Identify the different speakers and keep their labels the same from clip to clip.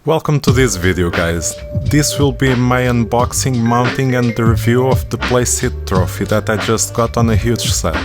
Speaker 1: Welcome to this video, guys. This will be my unboxing, mounting and the review of the Playseat Trophy that I just got on a huge sale.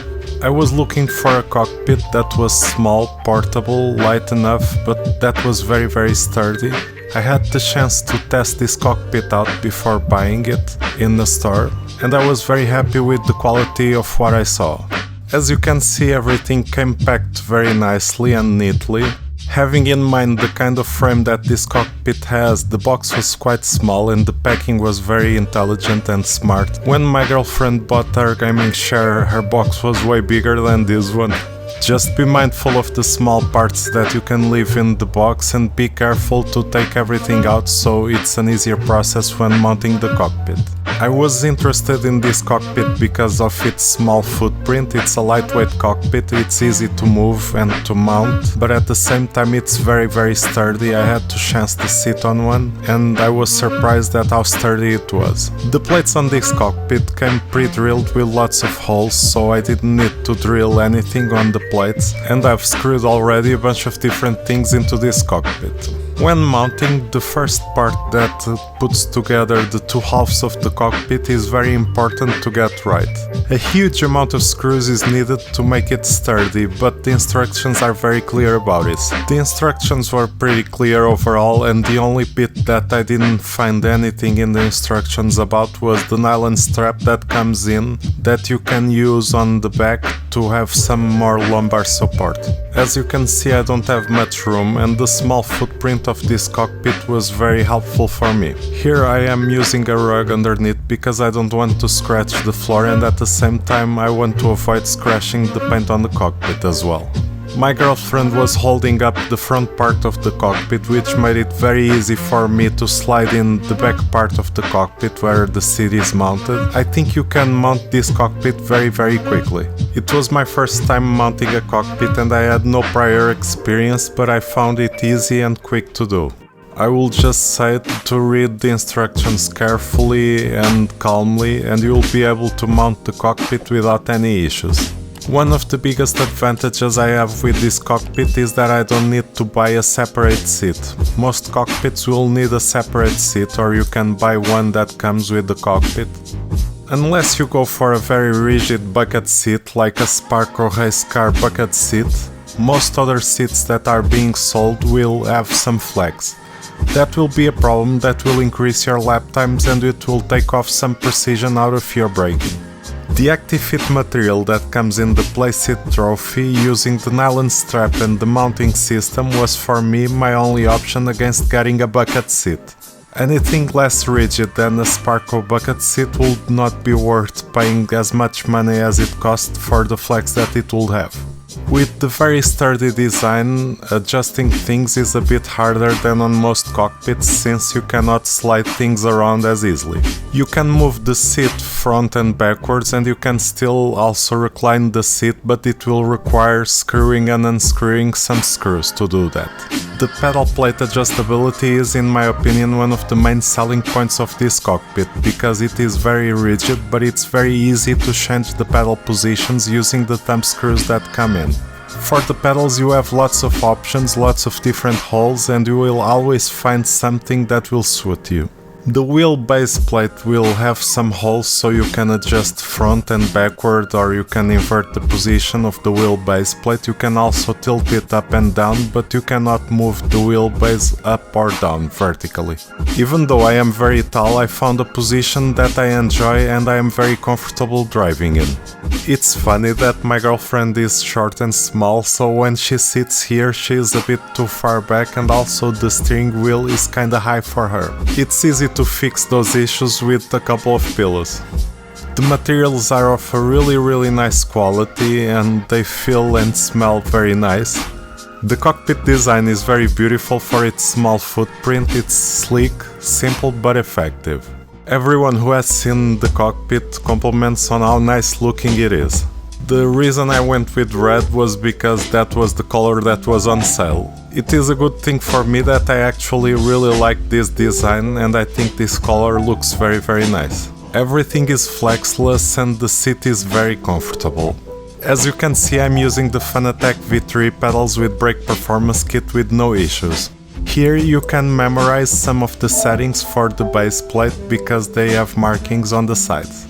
Speaker 1: I was looking for a cockpit that was small, portable, light enough, but that was very sturdy. I had the chance to test this cockpit out before buying it in the store, and I was very happy with the quality of what I saw. As you can see, everything came packed very nicely and neatly. Having in mind the kind of frame that this cockpit has, the box was quite small and the packing was very intelligent and smart. When my girlfriend bought her gaming chair, her box was way bigger than this one. Just be mindful of the small parts that you can leave in the box and be careful to take everything out so it's an easier process when mounting the cockpit. I was interested in this cockpit because of its small footprint. It's a lightweight cockpit, it's easy to move and to mount, but at the same time it's very sturdy. I had the chance to sit on one and I was surprised at how sturdy it was. The plates on this cockpit came pre-drilled with lots of holes, so I didn't need to drill anything on the plates, and I've screwed already a bunch of different things into this cockpit. When mounting, the first part that puts together the two halves of the cockpit is very important to get right. A huge amount of screws is needed to make it sturdy, but the instructions are very clear about it. The instructions were pretty clear overall, and the only bit that I didn't find anything in the instructions about was the nylon strap that comes in that you can use on the back to have some more lumbar support. As you can see, I don't have much room, and the small footprint of this cockpit was very helpful for me. Here I am using a rug underneath because I don't want to scratch the floor, and at the same time I want to avoid scratching the paint on the cockpit as well. My girlfriend was holding up the front part of the cockpit, which made it very easy for me to slide in the back part of the cockpit where the seat is mounted. I think you can mount this cockpit very quickly. It was my first time mounting a cockpit and I had no prior experience, but I found it easy and quick to do. I will just say to read the instructions carefully and calmly, and you will be able to mount the cockpit without any issues. One of the biggest advantages I have with this cockpit is that I don't need to buy a separate seat. Most cockpits will need a separate seat, or you can buy one that comes with the cockpit. Unless you go for a very rigid bucket seat like a Spark or race car bucket seat, most other seats that are being sold will have some flex. That will be a problem that will increase your lap times and it will take off some precision out of your braking. The ActiveFit material that comes in the Playseat Trophy using the nylon strap and the mounting system was for me my only option against getting a bucket seat. Anything less rigid than a Sparko bucket seat would not be worth paying as much money as it cost for the flex that it would have. With the very sturdy design, adjusting things is a bit harder than on most cockpits since you cannot slide things around as easily. You can move the seat front and backwards and you can still also recline the seat, but it will require screwing and unscrewing some screws to do that. The pedal plate adjustability is, in my opinion, one of the main selling points of this cockpit because it is very rigid, but it's very easy to change the pedal positions using the thumb screws that come in. For the pedals you have lots of options, lots of different holes, and you will always find something that will suit you. The wheel base plate will have some holes so you can adjust front and backward, or you can invert the position of the wheel base plate. You can also tilt it up and down, but you cannot move the wheelbase up or down vertically. Even though I am very tall, I found a position that I enjoy and I am very comfortable driving in. It's funny that my girlfriend is short and small, so when she sits here she is a bit too far back, and also the steering wheel is kinda high for her. It's easy to fix those issues with a couple of pillows. The materials are of a really nice quality and they feel and smell very nice. The cockpit design is very beautiful for its small footprint. It's sleek, simple but effective. Everyone who has seen the cockpit compliments on how nice looking it is. The reason I went with red was because that was the color that was on sale. It is a good thing for me that I actually really like this design, and I think this color looks very nice. Everything is flexless and the seat is very comfortable. As you can see, I'm using the Fanatec V3 pedals with brake performance kit with no issues. Here you can memorize some of the settings for the base plate because they have markings on the sides.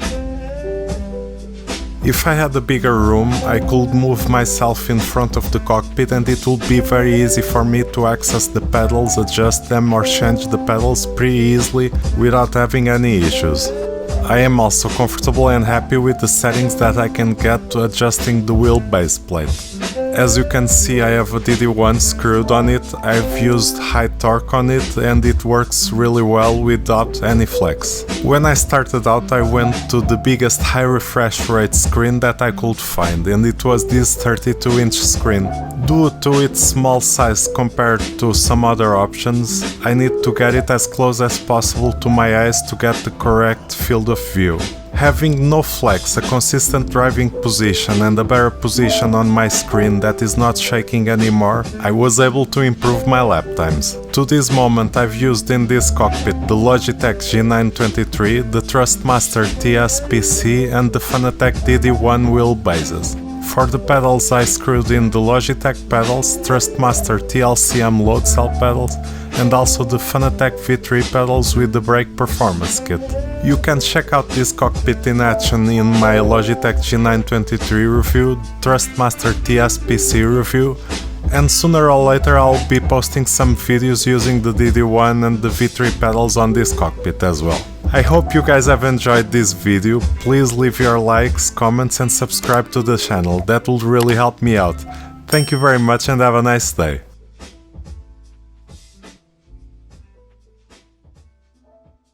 Speaker 1: If I had a bigger room, I could move myself in front of the cockpit and it would be very easy for me to access the pedals, adjust them or change the pedals pretty easily without having any issues. I am also comfortable and happy with the settings that I can get to adjusting the wheel base plate. As you can see, I have a DD1 screwed on it. I've used high torque on it and it works really well without any flex. When I started out, I went to the biggest high refresh rate screen that I could find, and it was this 32-inch screen. Due to its small size compared to some other options, I need to get it as close as possible to my eyes to get the correct field of view. Having no flex, a consistent driving position and a better position on my screen that is not shaking anymore, I was able to improve my lap times. To this moment I've used in this cockpit the Logitech G923, the Thrustmaster TS-PC and the Fanatec DD1 wheel bases. For the pedals I screwed in the Logitech pedals, Thrustmaster TLCM load cell pedals and also the Fanatec V3 pedals with the brake performance kit. You can check out this cockpit in action in my Logitech G923 review, Thrustmaster TS-PC review, and sooner or later I'll be posting some videos using the DD1 and the V3 pedals on this cockpit as well. I hope you guys have enjoyed this video. Please leave your likes, comments and subscribe to the channel, that would really help me out. Thank you very much and have a nice day.